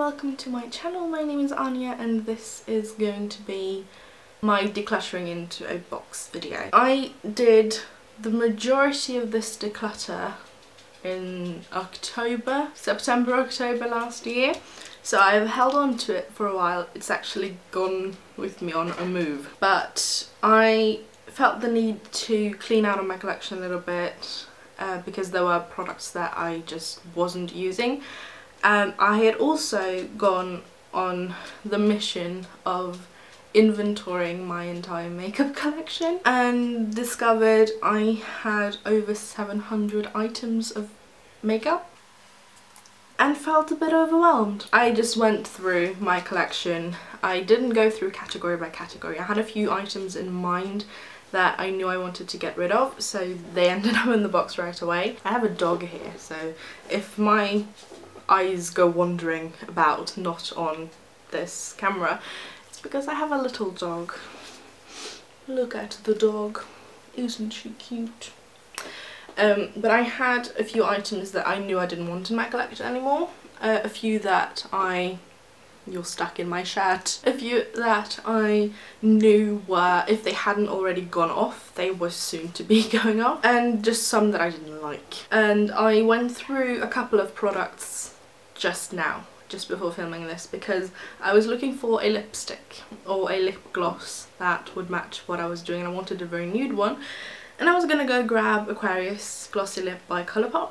welcome to my channel. My name is Anya and this is going to be my decluttering into a box video. I did the majority of this declutter in September, October last year. So I've held on to it for a while. It's actually gone with me on a move. But I felt the need to clean out of my collection a little bit because there were products that I just wasn't using. I had also gone on the mission of inventorying my entire makeup collection and discovered I had over 700 items of makeup and felt a bit overwhelmed. I just went through my collection. I didn't go through category by category. I had a few items in mind that I knew I wanted to get rid of, so they ended up in the box right away. I have a dog here, so if my eyes go wandering about, not on this camera, it's because I have a little dog. Look at the dog, isn't she cute? But I had a few items that I knew I didn't want in my collection anymore, a few that you're stuck in my shirt. A few that I knew were, if they hadn't already gone off, they were soon to be going off, and just some that I didn't like. And I went through a couple of products just now, just before filming this, because I was looking for a lipstick or a lip gloss that would match what I was doing, and I wanted a very nude one. And I was gonna go grab Aquarius Glossy Lip by Colourpop,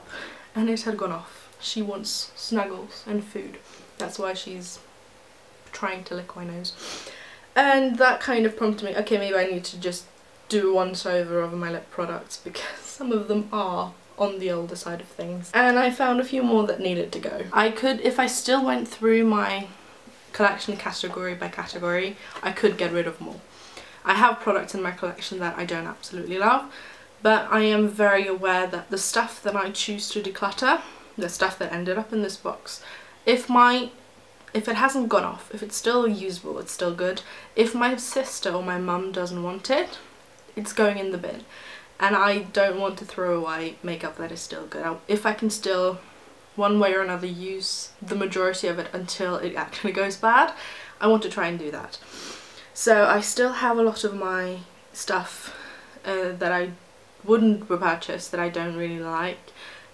and it had gone off. She wants snuggles and food. That's why she's trying to lick my nose. And that kind of prompted me, okay, maybe I need to just do a once over of my lip products because some of them are on the older side of things. And I found a few more that needed to go. I could, if I still went through my collection category by category, I could get rid of more. I have products in my collection that I don't absolutely love, but I am very aware that the stuff that I choose to declutter, the stuff that ended up in this box, if it hasn't gone off, if it's still usable, it's still good. If my sister or my mum doesn't want it, it's going in the bin. And I don't want to throw away makeup that is still good. If I can still, one way or another, use the majority of it until it actually goes bad, I want to try and do that. So I still have a lot of my stuff that I wouldn't repurchase, that I don't really like,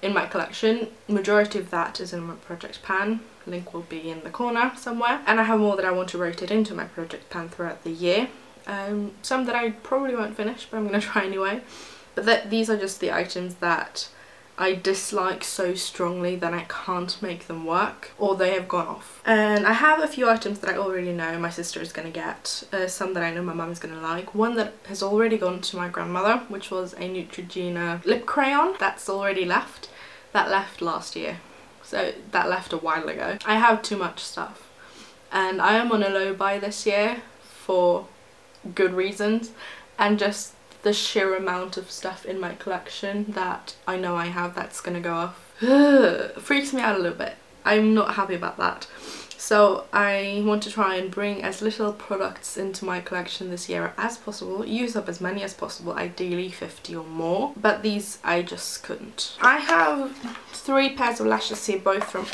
in my collection. Majority of that is in my project pan. Link will be in the corner somewhere. And I have more that I want to rotate into my project pan throughout the year. Some that I probably won't finish, but I'm going to try anyway. But these are just the items that I dislike so strongly that I can't make them work, or they have gone off. And I have a few items that I already know my sister is going to get, some that I know my mum is going to like. One that has already gone to my grandmother, which was a Neutrogena lip crayon. That's already left. That left last year. So that left a while ago. I have too much stuff. And I am on a low buy this year for good reasons, and just the sheer amount of stuff in my collection that I know I have that's gonna go off freaks me out a little bit. I'm not happy about that. So I want to try and bring as little products into my collection this year as possible, use up as many as possible, ideally 50 or more, but these I just couldn't. I have 3 pairs of lashes here, both from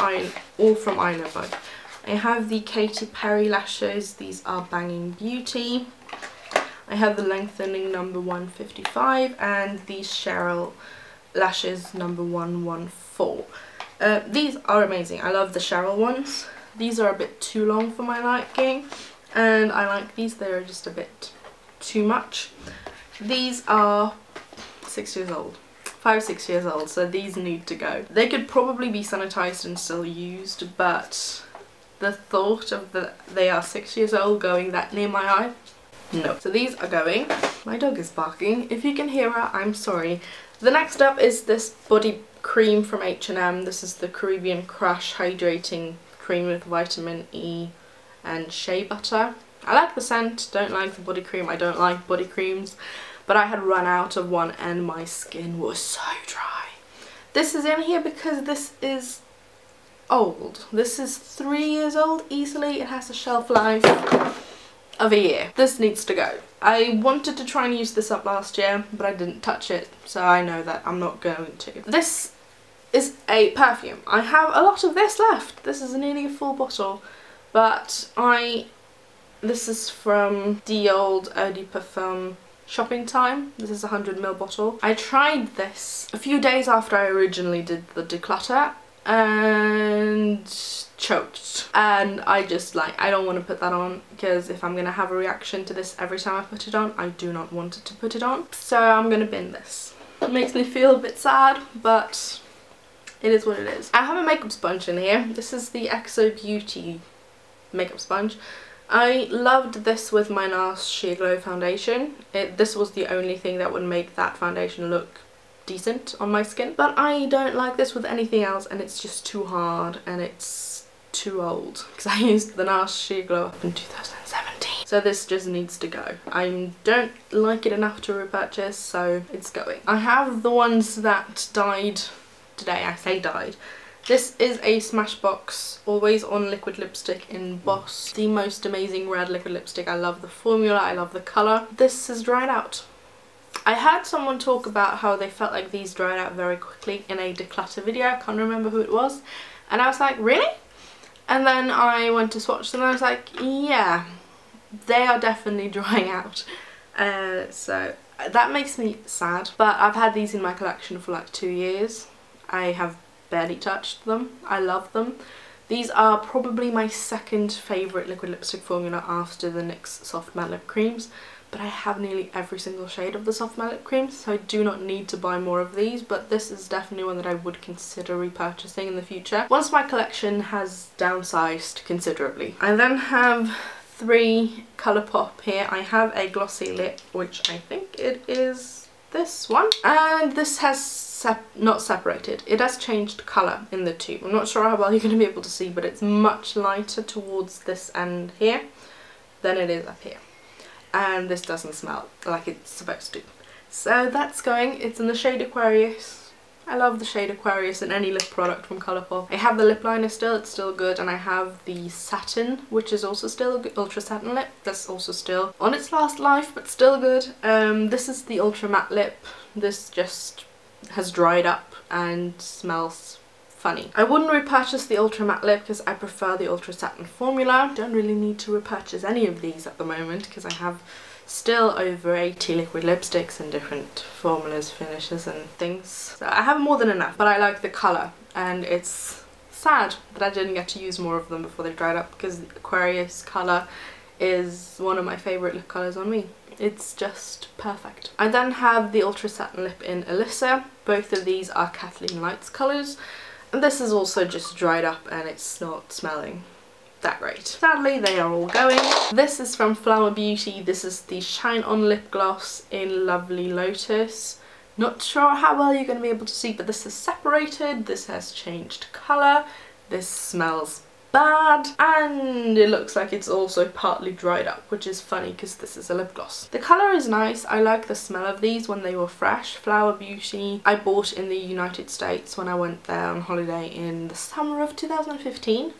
all from Eyeliner. I have the Katy Perry lashes. These are Banging Beauty. I have the lengthening number 155 and these Cheryl lashes number 114. These are amazing. I love the Cheryl ones. These are a bit too long for my liking, and I like these. They're just a bit too much. These are 6 years old. 5 or 6 years old, so these need to go. They could probably be sanitized and still used, but the thought of they are 6 years old going that near my eye, no. So these are going. My dog is barking. If you can hear her, I'm sorry. The next up is this body cream from H&M. This is the Caribbean Crush Hydrating Cream with vitamin E and shea butter. I like the scent, don't like the body cream. I don't like body creams, but I had run out of one and my skin was so dry. This is in here because this is old. This is 3 years old easily. It has a shelf life of a year. This needs to go. I wanted to try and use this up last year, but I didn't touch it, so I know that I'm not going to. This is a perfume. I have a lot of this left. This is nearly a full bottle, but this is from the old Eau de Parfum shopping time. This is a 100ml bottle. I tried this a few days after I originally did the declutter and choked, and I just I don't want to put that on, because if I'm gonna have a reaction to this every time I put it on, I do not want it to put it on, so I'm gonna bin this. It makes me feel a bit sad, but it is what it is. I have a makeup sponge in here. This is the XO Beauty makeup sponge. I loved this with my NARS Sheer Glow foundation. This was the only thing that would make that foundation look decent on my skin, but I don't like this with anything else, and it's just too hard and it's too old, because I used the NARS Sheer Glow up in 2017, so this just needs to go. I don't like it enough to repurchase, so it's going. I have the ones that died today. I say died. This is a Smashbox Always On liquid lipstick in Boss. The most amazing red liquid lipstick. I love the formula, I love the colour. This has dried out. I heard someone talk about how they felt like these dried out very quickly in a declutter video. I can't remember who it was. And I was like, really? And then I went to swatch them and I was like, yeah, they are definitely drying out. So that makes me sad. But I've had these in my collection for like 2 years. I have barely touched them. I love them. These are probably my second favourite liquid lipstick formula after the NYX Soft Matte Lip Creams, but I have nearly every single shade of the Soft Matte Lip Creams, so I do not need to buy more of these, but this is definitely one that I would consider repurchasing in the future once my collection has downsized considerably. I then have 3 Colourpop here. I have a glossy lip, which I think it is this one, and this has not separated. It has changed colour in the tube. I'm not sure how well you're going to be able to see, but it's much lighter towards this end here than it is up here. And this doesn't smell like it's supposed to. So that's going. It's in the shade Aquarius. I love the shade Aquarius in any lip product from Colourpop. I have the lip liner still, it's still good, and I have the satin, which is also still a good ultra satin lip. That's also still on its last life, but still good. This is the ultra matte lip. This just has dried up and smells funny. I wouldn't repurchase the ultra matte lip because I prefer the ultra satin formula. Don't really need to repurchase any of these at the moment because I have still over 80 liquid lipsticks in different formulas, finishes and things. So I have more than enough, but I like the colour, and it's sad that I didn't get to use more of them before they dried up, because the Aquarius colour is one of my favourite lip colours on me. It's just perfect. I then have the Ultra Satin Lip in Alyssa. Both of these are Kathleen Lights colours, and this is also just dried up and it's not smelling that great. Sadly, they are all going. This is from Flower Beauty. This is the Shine On Lip Gloss in Lovely Lotus. Not sure how well you're going to be able to see, but this is separated. This has changed colour. This smells bad, and it looks like it's also partly dried up, which is funny because this is a lip gloss. The colour is nice. I like the smell of these when they were fresh. Flower Beauty I bought in the United States when I went there on holiday in the summer of 2015,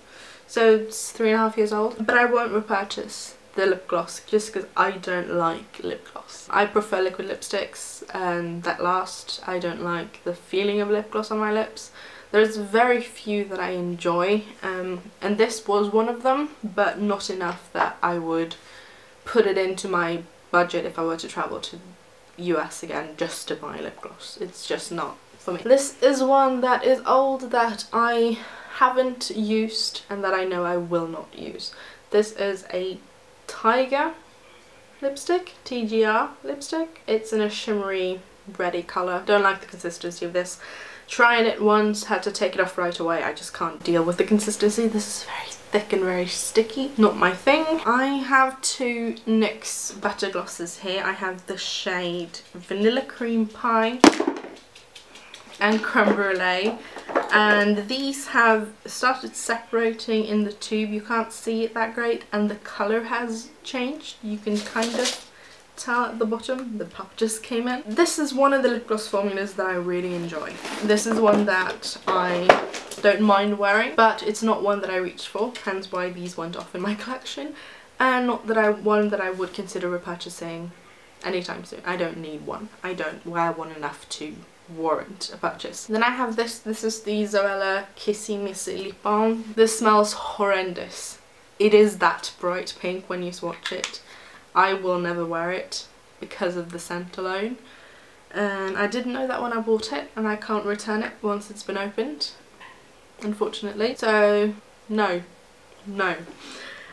so it's 3.5 years old. But I won't repurchase the lip gloss just because I don't like lip gloss. I prefer liquid lipsticks and that last. I don't like the feeling of lip gloss on my lips. There's very few that I enjoy, and this was one of them, but not enough that I would put it into my budget if I were to travel to the US again just to buy lip gloss. It's just not for me. This is one that is old that I haven't used and that I know I will not use. This is a Tiger lipstick, TGR lipstick. It's in a shimmery reddy colour. Don't like the consistency of this. Tried it once, had to take it off right away. I just can't deal with the consistency. This is very thick and very sticky. Not my thing. I have 2 NYX butter glosses here. I have the shade Vanilla Cream Pie and Creme Brulee, and these have started separating in the tube. You can't see it that great, and the colour has changed. You can kind of tell at the bottom. The pop just came in. This is one of the lip gloss formulas that I really enjoy. This is one that I don't mind wearing, but it's not one that I reached for, hence why these went off in my collection, and not that one that I would consider repurchasing anytime soon. I don't need one. I don't wear one enough to warrant a purchase. Then I have this. This is the Zoella Kissy Missy Lip Balm. This smells horrendous. It is that bright pink when you swatch it. I will never wear it because of the scent alone. And I didn't know that when I bought it, and I can't return it once it's been opened, unfortunately. So no,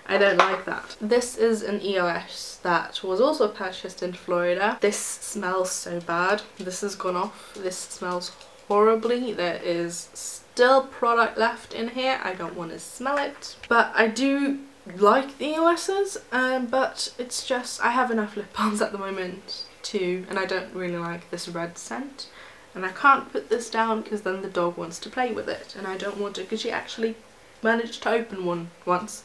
I don't like that. This is an EOS that was also purchased in Florida. This smells so bad. This has gone off. This smells horribly. There is still product left in here. I don't want to smell it, but I do like the EOS's, but it's just I have enough lip balms at the moment too, and I don't really like this red scent, and I can't put this down because then the dog wants to play with it, and I don't want to, because she actually managed to open one once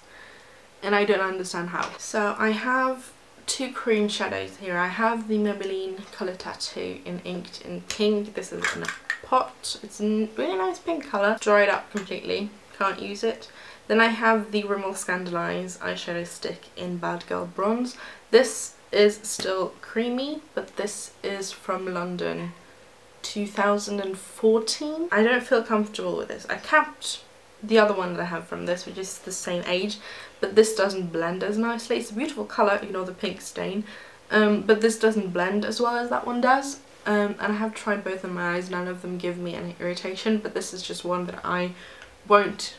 and I don't understand how. So I have two cream shadows here. I have the Maybelline Colour Tattoo in inked in pink. This is in a pot. It's a really nice pink colour. Dried up completely, can't use it. Then I have the Rimmel Scandaleyes eyeshadow stick in Bad Girl Bronze. This is still creamy, but this is from London 2014. I don't feel comfortable with this. I kept the other one that I have from this, which is the same age, but this doesn't blend as nicely. It's a beautiful colour, ignore the pink stain, but this doesn't blend as well as that one does. And I have tried both of my eyes, none of them give me any irritation, but this is just one that I won't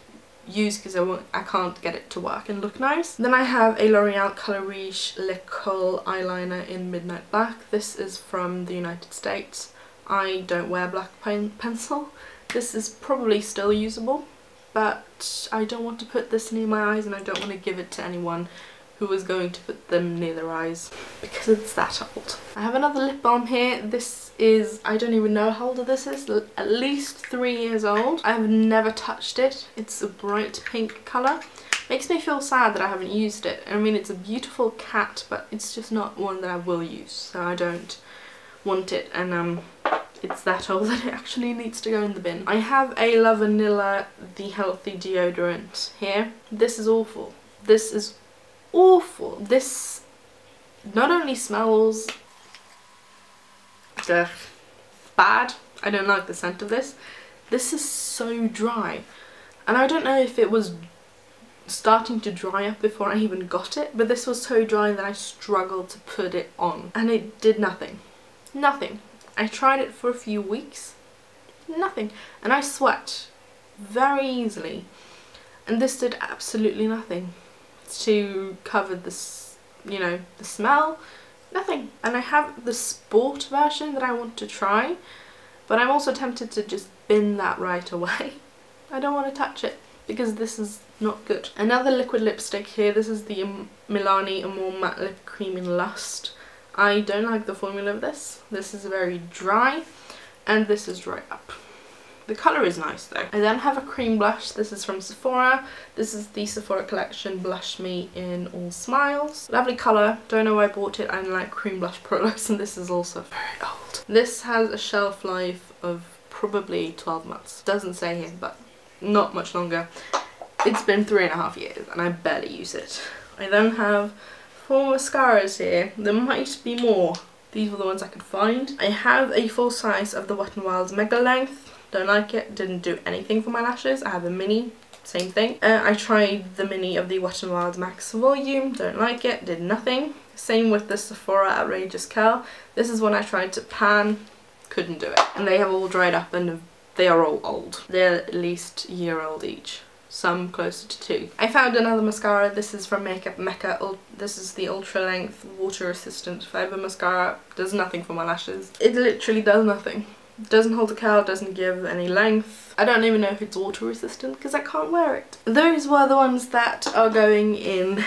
use because I can't get it to work and look nice. Then I have a L'Oreal Colour Riche Le Col eyeliner in Midnight Black. This is from the United States. I don't wear black pencil. This is probably still usable, but I don't want to put this near my eyes, and I don't want to give it to anyone who is going to put them near their eyes because it's that old. I have another lip balm here. This is, I don't even know how old this is, at least 3 years old. I have never touched it. It's a bright pink colour. Makes me feel sad that I haven't used it. I mean, it's a beautiful cat, but it's just not one that I will use, so I don't want it, and it's that old that it actually needs to go in the bin. I have a La Vanilla The Healthy deodorant here. This is awful. This is awful. This not only smells bad, I don't like the scent of this. This is so dry, and I don't know if it was starting to dry up before I even got it, but this was so dry that I struggled to put it on, and it did nothing. Nothing. I tried it for a few weeks, nothing, and I sweat very easily, and this did absolutely nothing to cover this, you know, the smell, nothing. And I have the sport version that I want to try, but I'm also tempted to just bin that right away. I don't want to touch it because this is not good. Another liquid lipstick here. This is the Milani Amore Matte Lip Cream in Lust. I don't like the formula of this. This is very dry, and this is dried up. The colour is nice though. I then have a cream blush. This is from Sephora. This is the Sephora collection Blush Me in All Smiles. Lovely colour. Don't know why I bought it. I like cream blush products, and this is also very old. This has a shelf life of probably 12 months. Doesn't say here, but not much longer. It's been 3.5 years and I barely use it. I then have 4 mascaras here. There might be more. These were the ones I could find. I have a full size of the Wet n Wild's Mega Length. Don't like it. Didn't do anything for my lashes. I have a mini. Same thing. I tried the mini of the Wet n Wild's Max Volume. Don't like it. Did nothing. Same with the Sephora Outrageous Curl. This is one I tried to pan. Couldn't do it. And they have all dried up and they are all old. They're at least a year old each. Some closer to 2. I found another mascara. This is from Makeup Mecca. This is the Ultra Length Water Resistant Fiber Mascara. Does nothing for my lashes. It literally does nothing. Doesn't hold a curl, doesn't give any length. I don't even know if it's water resistant because I can't wear it. Those were the ones that are going in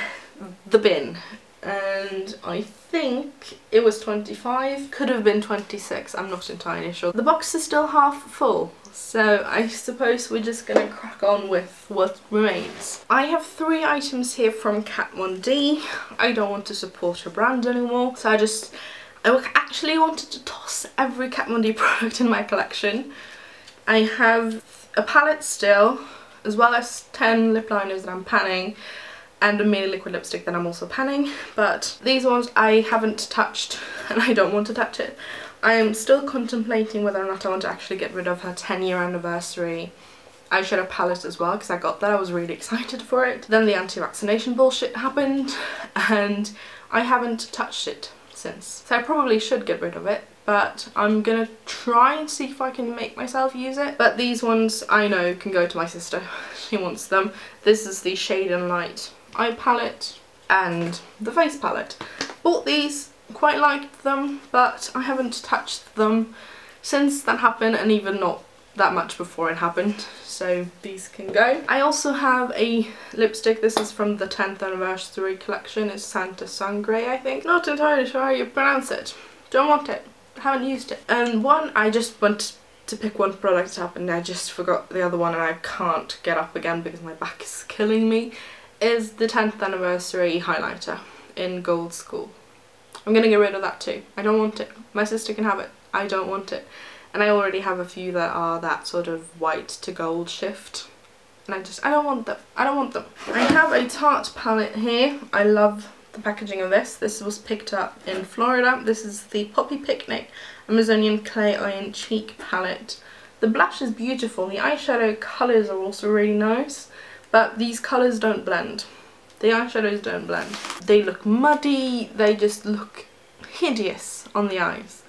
the bin, and I think it was 25, could have been 26, I'm not entirely sure. The box is still half full, so I suppose we're just gonna crack on with what remains. I have 3 items here from Kat Von D. I don't want to support her brand anymore, so I actually wanted to toss every Kat Von D product in my collection. I have a palette still, as well as 10 lip liners that I'm panning, and a mini liquid lipstick that I'm also panning, but these ones I haven't touched and I don't want to touch it. I am still contemplating whether or not I want to actually get rid of her 10-year anniversary eyeshadow palette as well, because I got that, I was really excited for it. Then the anti-vaccination bullshit happened and I haven't touched it since. So I probably should get rid of it, but I'm gonna try and see if I can make myself use it. But these ones I know can go to my sister. She wants them. This is the Shade and Light eye palette and the face palette. Bought these, quite liked them, but I haven't touched them since that happened, and even not that much before it happened, so these can go. I also have a lipstick. This is from the 10th anniversary collection. It's Santa Sangre, I think. Not entirely sure how you pronounce it. Don't want it. Haven't used it. And one, I just went to pick one product up and I just forgot the other one and I can't get up again because my back is killing me, is the 10th anniversary highlighter in Gold School. I'm gonna get rid of that too. I don't want it. My sister can have it. I don't want it. And I already have a few that are that sort of white to gold shift. And I don't want them. I don't want them. I have a Tarte palette here. I love the packaging of this. This was picked up in Florida. This is the Poppy Picnic Amazonian Clay Iron Cheek palette. The blush is beautiful. The eyeshadow colours are also really nice. But these colours don't blend. The eyeshadows don't blend. They look muddy. They just look hideous on the eyes.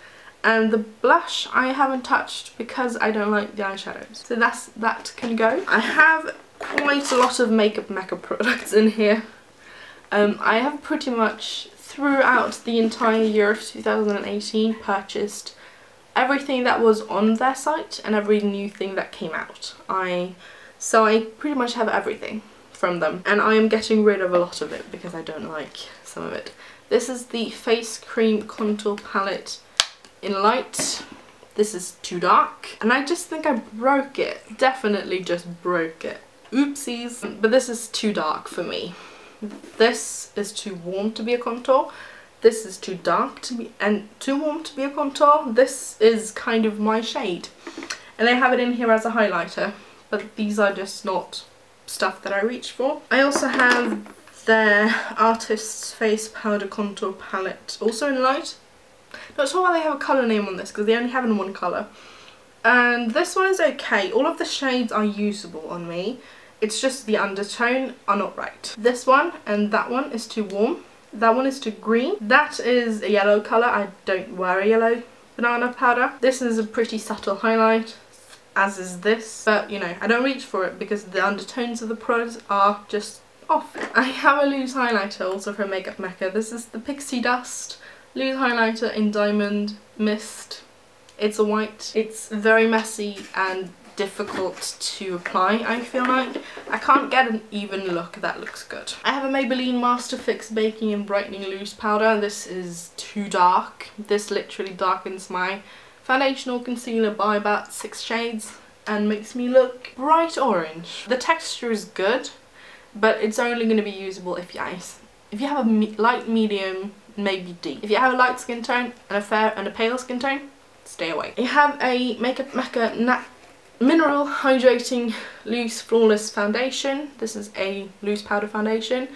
And the blush I haven't touched because I don't like the eyeshadows. So that can go. I have quite a lot of makeup products in here. I have pretty much throughout the entire year of 2018 purchased everything that was on their site and every new thing that came out. So I pretty much have everything from them, and I am getting rid of a lot of it because I don't like some of it. This is the Face Cream Contour Palette in Light. This is too dark and I just think I broke it. Definitely just broke it. Oopsies. But this is too dark for me. This is too warm to be a contour. This is too dark to be and too warm to be a contour. This is kind of my shade. And I have it in here as a highlighter, but these are just not stuff that I reach for. I also have their Artist's Face Powder Contour Palette, also in Light. Not sure why they have a colour name on this because they only have it in one colour. And this one is okay. All of the shades are usable on me. It's just the undertone are not right. This one and that one is too warm. That one is too green. That is a yellow colour. I don't wear a yellow banana powder. This is a pretty subtle highlight, as is this. But you know, I don't reach for it because the undertones of the products are just off. I have a loose highlighter also from Makeup Mecca. This is the Pixie Dust loose highlighter in Diamond Mist. It's a white. It's very messy and difficult to apply, I feel like. I can't get an even look that looks good. I have a Maybelline Master Fix Baking and Brightening Loose Powder. This is too dark. This literally darkens my foundation or concealer by about 6 shades and makes me look bright orange. The texture is good, but it's only going to be usable if you have a light, medium, maybe deep. If you have a light skin tone and a fair and a pale skin tone, stay away. I have a Makeup Mecca Mineral Hydrating Loose Flawless Foundation. This is a loose powder foundation.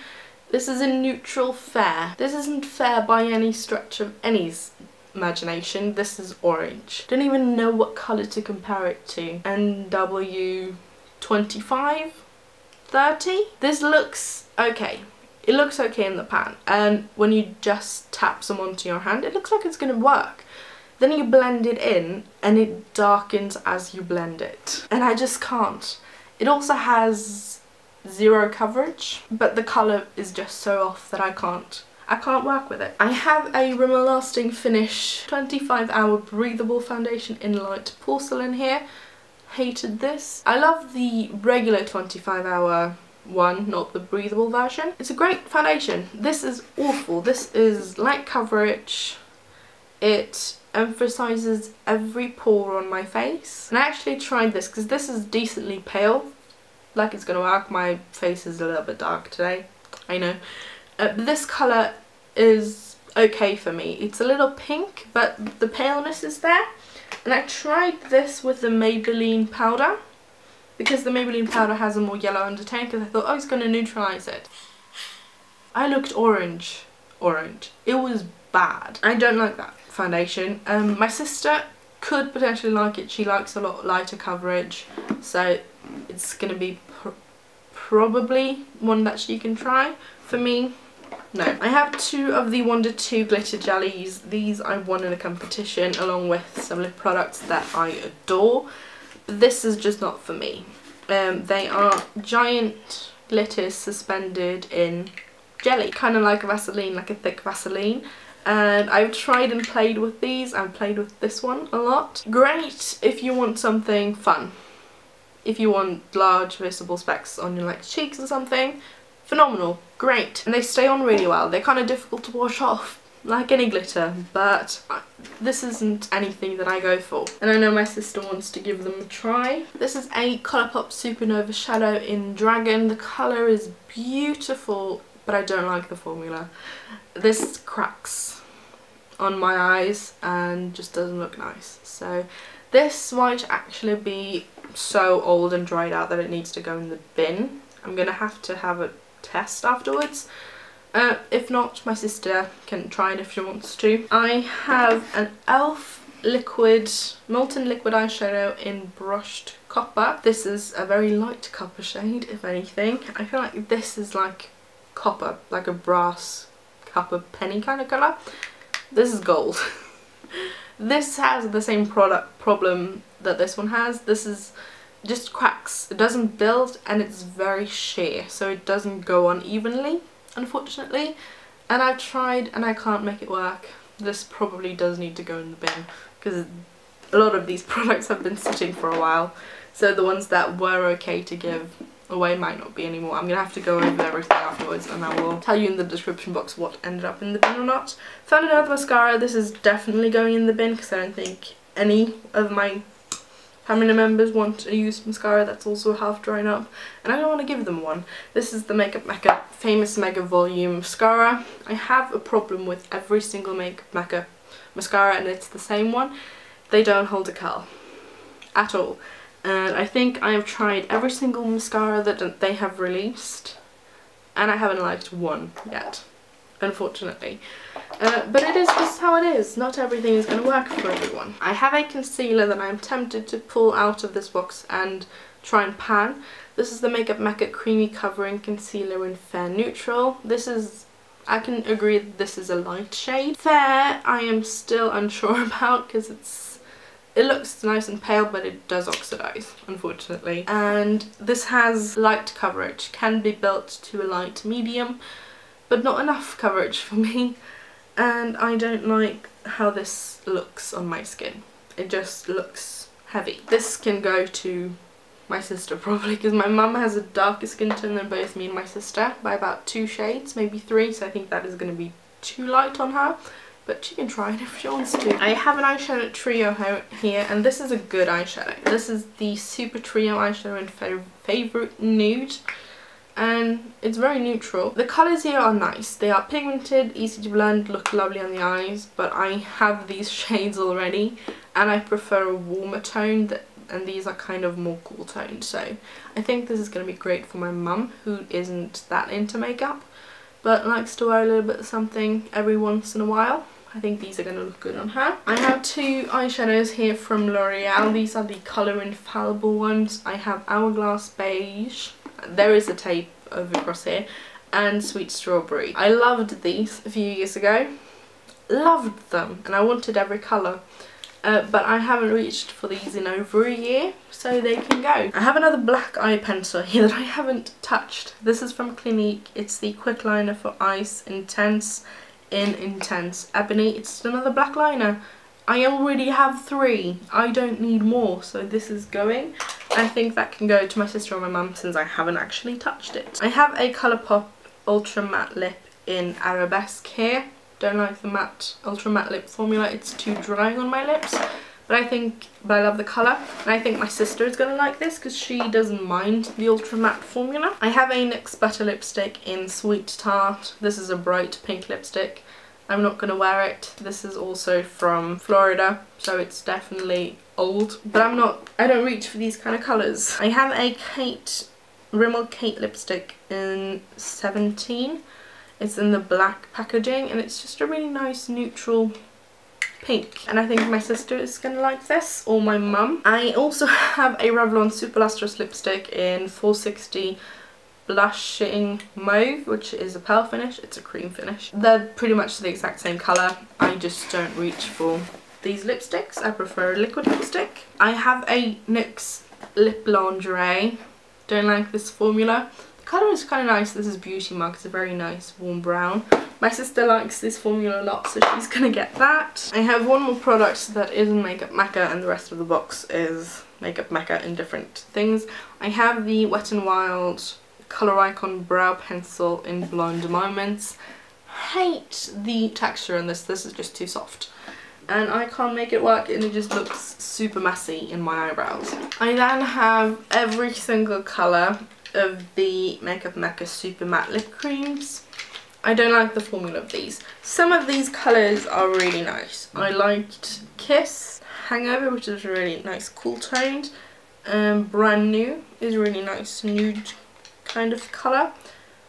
This is in Neutral Fair. This isn't fair by any stretch of any's imagination. This is orange. Don't even know what colour to compare it to. NW 25? 30? This looks okay. It looks okay in the pan, and when you just tap some onto your hand, it looks like it's going to work. Then you blend it in, and it darkens as you blend it. And I just can't. It also has 0 coverage, but the colour is just so off that I can't work with it. I have a Rimmel Lasting Finish 25-hour breathable foundation in Light Porcelain here. Hated this. I love the regular 25-hour one, not the breathable version. It's a great foundation. This is awful. This is light coverage. It emphasizes every pore on my face. And I actually tried this because this is decently pale. Like it's gonna work. My face is a little bit dark today, I know. But this colour is okay for me. It's a little pink, but the paleness is there. And I tried this with the Maybelline powder, because the Maybelline powder has a more yellow undertone, because I thought, oh, it's going to neutralise it. I looked orange. It was bad. I don't like that foundation. My sister could potentially like it. She likes a lot lighter coverage, so it's gonna be probably one that she can try. For me, no. I have 2 of the Wonder 2 glitter jellies. These I won in a competition along with some lip products that I adore. This is just not for me. They are giant glitters suspended in jelly, kind of like a Vaseline, like a thick Vaseline. And I've tried and played with these. I've played with this one a lot. Great if you want something fun. If you want large visible specks on your like cheeks or something, phenomenal, great. And they stay on really well. They're kind of difficult to wash off, like any glitter, but this isn't anything that I go for. And I know my sister wants to give them a try. This is a Colourpop Supernova Shadow in Dragon. The colour is beautiful, but I don't like the formula. This cracks on my eyes and just doesn't look nice. So this might actually be so old and dried out that it needs to go in the bin. I'm gonna have to have a test afterwards. If not, my sister can try it if she wants to. I have an e.l.f. liquid, molten liquid eyeshadow in brushed copper. This is a very light copper shade, if anything. I feel like this is like copper, like a brass copper penny kind of colour. This is gold. This has the same problem that this one has. This is just cracks. It doesn't build and it's very sheer, so it doesn't go on evenly, unfortunately. And I've tried and I can't make it work. This probably does need to go in the bin because a lot of these products have been sitting for a while. So the ones that were okay to give away might not be anymore. I'm gonna have to go over everything afterwards and I will tell you in the description box what ended up in the bin or not. Found another mascara. This is definitely going in the bin because I don't think any of my family members want a used mascara that's also half dried up, and I don't want to give them one. This is the Makeup Mecca Famous Mega Volume Mascara. I have a problem with every single Makeup Mecca mascara, and it's the same one. They don't hold a curl at all. And I think I have tried every single mascara that they have released, and I haven't liked one yet, unfortunately. But it is just how it is. Not everything is going to work for everyone. I have a concealer that I'm tempted to pull out of this box and try and pan. This is the Makeup Mecca Creamy Covering Concealer in Fair Neutral. This is, I can agree that this is a light shade. Fair, I am still unsure about because it looks nice and pale, but it does oxidize, unfortunately. And this has light coverage, can be built to a light medium, but not enough coverage for me. And I don't like how this looks on my skin. It just looks heavy. This can go to my sister probably, because my mum has a darker skin tone than both me and my sister by about 2 shades, maybe 3, so I think that is going to be too light on her. But she can try it if she wants to. I have an eyeshadow trio here, and this is a good eyeshadow. This is the Super Trio eyeshadow in Favourite Nude, and it's very neutral. The colours here are nice. They are pigmented, easy to blend, look lovely on the eyes, but I have these shades already, and I prefer a warmer tone, and these are kind of more cool toned. So I think this is going to be great for my mum, who isn't that into makeup, but likes to wear a little bit of something every once in a while. I think these are going to look good on her. I have 2 eyeshadows here from L'Oreal. These are the Colour Infallible ones. I have Hourglass Beige. There is a tape over across here. And Sweet Strawberry. I loved these a few years ago. Loved them. And I wanted every colour. But I haven't reached for these in over a year, so they can go. I have another black eye pencil here that I haven't touched. This is from Clinique. It's the Quick Liner for Eyes Intense in Intense Ebony. It's another black liner. I already have 3. I don't need more, so this is going. I think that can go to my sister or my mum since I haven't actually touched it. I have a Colourpop Ultra Matte Lip in Arabesque here. Don't like the matte Ultra Matte Lip formula. It's too drying on my lips. But I love the colour, and I think my sister is going to like this because she doesn't mind the Ultra Matte formula. I have a NYX Butter Lipstick in Sweet Tart. This is a bright pink lipstick. I'm not going to wear it. This is also from Florida, so it's definitely old. But I don't reach for these kind of colours. I have a Rimmel Kate lipstick in 17. It's in the black packaging and it's just a really nice neutral pink, and I think my sister is gonna like this, or my mum. I also have a Revlon Super Lustrous lipstick in 460 Blushing Mauve, which is a pearl finish. It's a cream finish. They're pretty much the exact same colour. I just don't reach for these lipsticks. I prefer a liquid lipstick. I have a NYX Lip Lingerie. Don't like this formula. The colour is kind of nice. This is Beauty Mark. It's a very nice warm brown. My sister likes this formula a lot, so she's gonna get that. I have one more product that isn't Makeup Mecca, and the rest of the box is Makeup Mecca in different things. I have the Wet n Wild Colour Icon Brow Pencil in Blonde Moments. Hate the texture on this. This is just too soft. And I can't make it work, and it just looks super messy in my eyebrows. I then have every single colour of the Makeup Mecca Super Matte Lip Creams. I don't like the formula of these. Some of these colours are really nice. I liked Kiss, Hangover, which is really nice cool toned. Brand New is really nice nude kind of colour.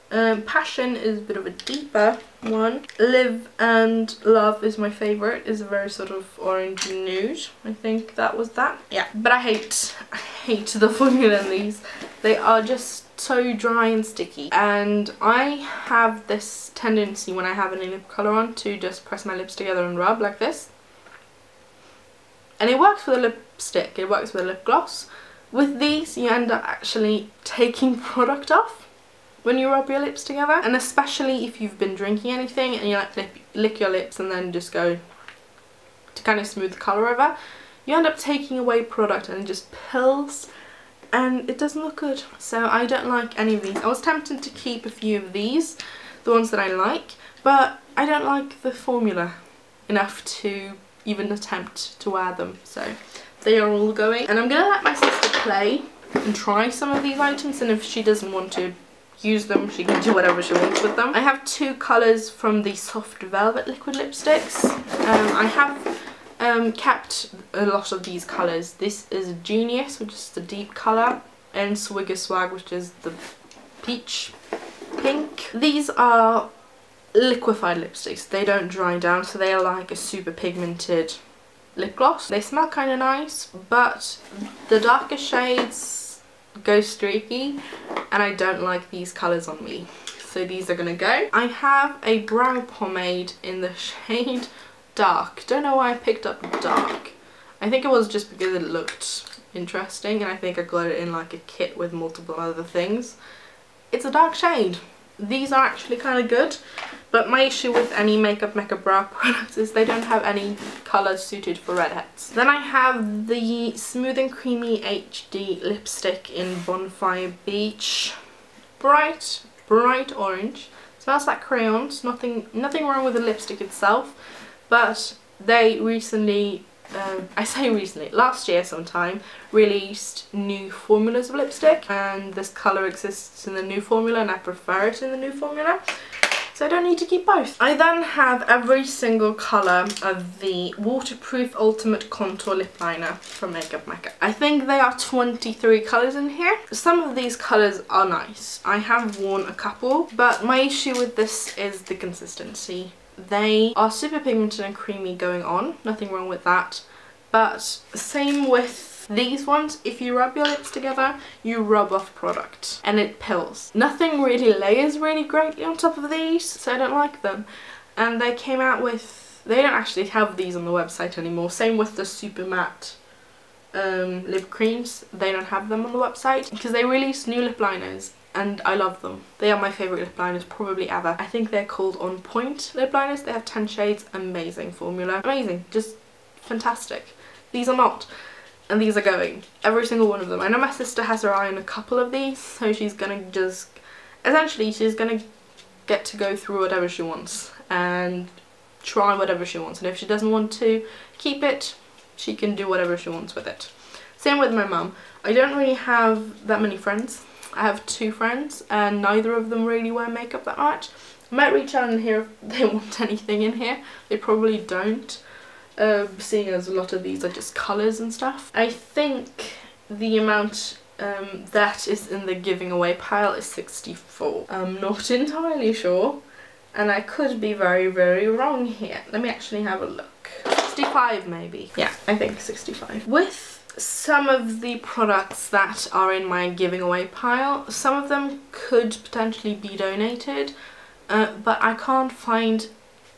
Passion is a bit of a deeper one. Live and Love is my favourite. Is a very sort of orange nude. I think that was that. Yeah, but I hate the formula in these. They are just so dry and sticky, and I have this tendency when I have any lip colour on to just press my lips together and rub like this. And it works with a lipstick, it works with a lip gloss. With these you end up actually taking product off when you rub your lips together, and especially if you've been drinking anything and you like lick your lips and then just go to kind of smooth the colour over, you end up taking away product and it just pills, and it doesn't look good. So I don't like any of these. I was tempted to keep a few of these, the ones that I like, but I don't like the formula enough to even attempt to wear them, so they are all going. And I'm gonna let my sister play and try some of these items, and if she doesn't want to use them, she can do whatever she wants with them. I have two colours from the Soft Velvet liquid lipsticks. I have kept a lot of these colours. This is Genius, which is the deep colour, and Swigger Swag, which is the peach pink. These are liquefied lipsticks. They don't dry down, so they are like a super pigmented lip gloss. They smell kind of nice, but the darker shades go streaky, and I don't like these colours on me, so these are gonna go. I have a brow pomade in the shade Dark. Don't know why I picked up Dark. I think it was just because it looked interesting, and I think I got it in like a kit with multiple other things. It's a dark shade. These are actually kind of good, but my issue with any Makeup Mecca brow products is they don't have any colours suited for redheads. Then I have the Smooth and Creamy HD lipstick in Bonfire Beach. Bright orange. Smells like crayons. Nothing wrong with the lipstick itself, but they recently, I say recently, last year sometime, released new formulas of lipstick, and this colour exists in the new formula and I prefer it in the new formula, so I don't need to keep both. I then have every single colour of the Waterproof Ultimate Contour Lip Liner from Makeup Mecca. I think there are 23 colours in here. Some of these colours are nice. I have worn a couple, but my issue with this is the consistency. They are super pigmented and creamy going on, nothing wrong with that, but same with these ones. If you rub your lips together, you rub off product and it pills. Nothing really layers really greatly on top of these, so I don't like them. And they came out with, they don't actually have these on the website anymore. Same with the super matte lip creams, they don't have them on the website because they released new lip liners and I love them. They are my favourite lip liners probably ever. I think they're called On Point lip liners. They have 10 shades, amazing formula, amazing, just fantastic. These are not, and these are going, every single one of them. I know my sister has her eye on a couple of these, so she's gonna just, essentially she's gonna get to go through whatever she wants and try whatever she wants, and if she doesn't want to keep it, she can do whatever she wants with it. Same with my mum. I don't really have that many friends. I have 2 friends and neither of them really wear makeup that much. I might reach out and hear if they want anything in here. They probably don't, seeing as a lot of these are just colours and stuff. I think the amount that is in the giving away pile is 64. I'm not entirely sure. and I could be very, very wrong here. Let me actually have a look. 65 maybe. Yeah, I think 65. With some of the products that are in my giving away pile, some of them could potentially be donated, but I can't find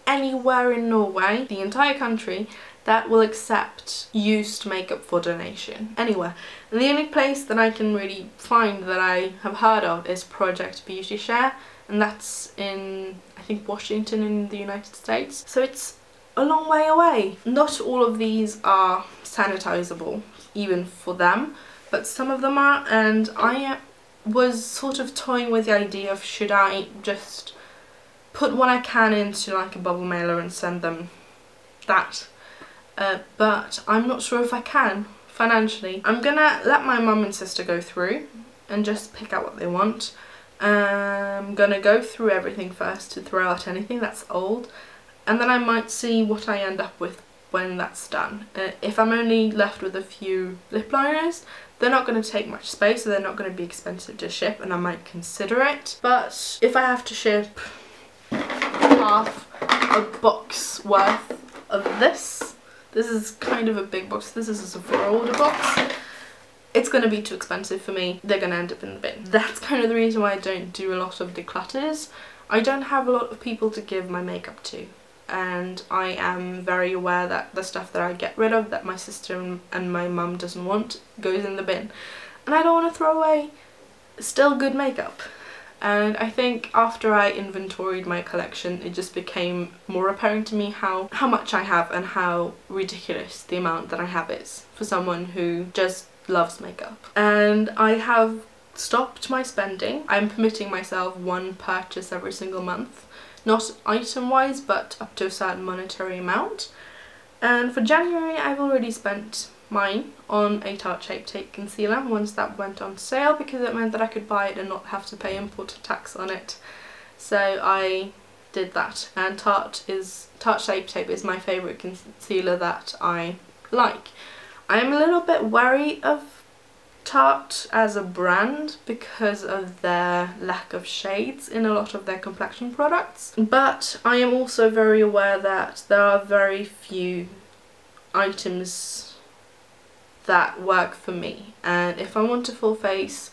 anywhere in Norway, the entire country, that will accept used makeup for donation. Anywhere. And the only place that I can really find that I have heard of is Project Beauty Share, and that's in, I think, Washington in the United States. So it's a long way away. Not all of these are sanitizable, even for them, but some of them are, and I was sort of toying with the idea of should I just put what I can into like a bubble mailer and send them that, but I'm not sure if I can financially. I'm gonna let my mum and sister go through and just pick out what they want. I'm gonna go through everything first to throw out anything that's old, and then I might see what I end up with when that's done. If I'm only left with a few lip liners, they're not going to take much space, so they're not going to be expensive to ship, and I might consider it. But if I have to ship half a box worth of this is kind of a big box, this is a Sephora order box, it's going to be too expensive for me. They're going to end up in the bin. That's kind of the reason why I don't do a lot of declutters. I don't have a lot of people to give my makeup to, and I am very aware that the stuff that I get rid of, that my sister and my mum doesn't want, goes in the bin. And I don't want to throw away still good makeup. And I think after I inventoried my collection, it just became more apparent to me how much I have and how ridiculous the amount that I have is for someone who just loves makeup. And I have stopped my spending. I'm permitting myself one purchase every single month. Not item-wise, but up to a certain monetary amount. And for January, I've already spent mine on a Tarte Shape Tape concealer once that went on sale, because it meant that I could buy it and not have to pay import tax on it. So I did that, and Tarte Shape Tape is my favourite concealer that I like. I am a little bit wary of Tarte as a brand because of their lack of shades in a lot of their complexion products, but I am also very aware that there are very few items that work for me, and if I want a full face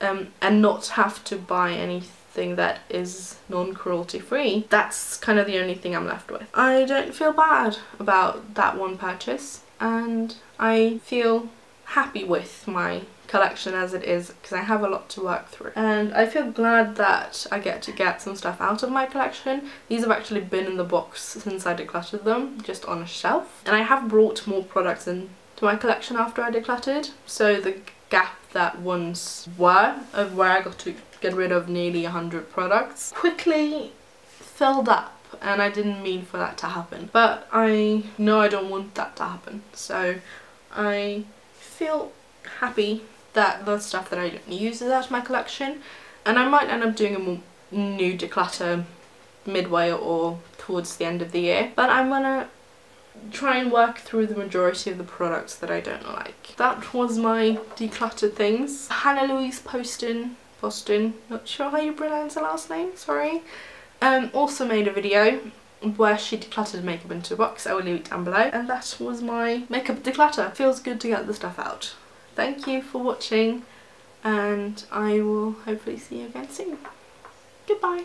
and not have to buy anything that is non-cruelty free, that's kind of the only thing I'm left with. I don't feel bad about that one purchase, and I feel happy with my collection as it is, because I have a lot to work through, and I feel glad that I get to get some stuff out of my collection. These have actually been in the box since I decluttered them, just on a shelf, and I have brought more products into my collection after I decluttered, so the gap that once were of where I got to get rid of nearly 100 products quickly filled up, and I didn't mean for that to happen, but I know I don't want that to happen, so I feel happy that the stuff that I don't use is out of my collection, and I might end up doing a more new declutter midway or towards the end of the year, but I'm gonna try and work through the majority of the products that I don't like. That was my declutter things. Hannah Louise Poston, not sure how you pronounce her last name, sorry, also made a video where she decluttered makeup into a box. I will leave it down below, and that was my makeup declutter. Feels good to get the stuff out. Thank you for watching, and I will hopefully see you again soon. Goodbye.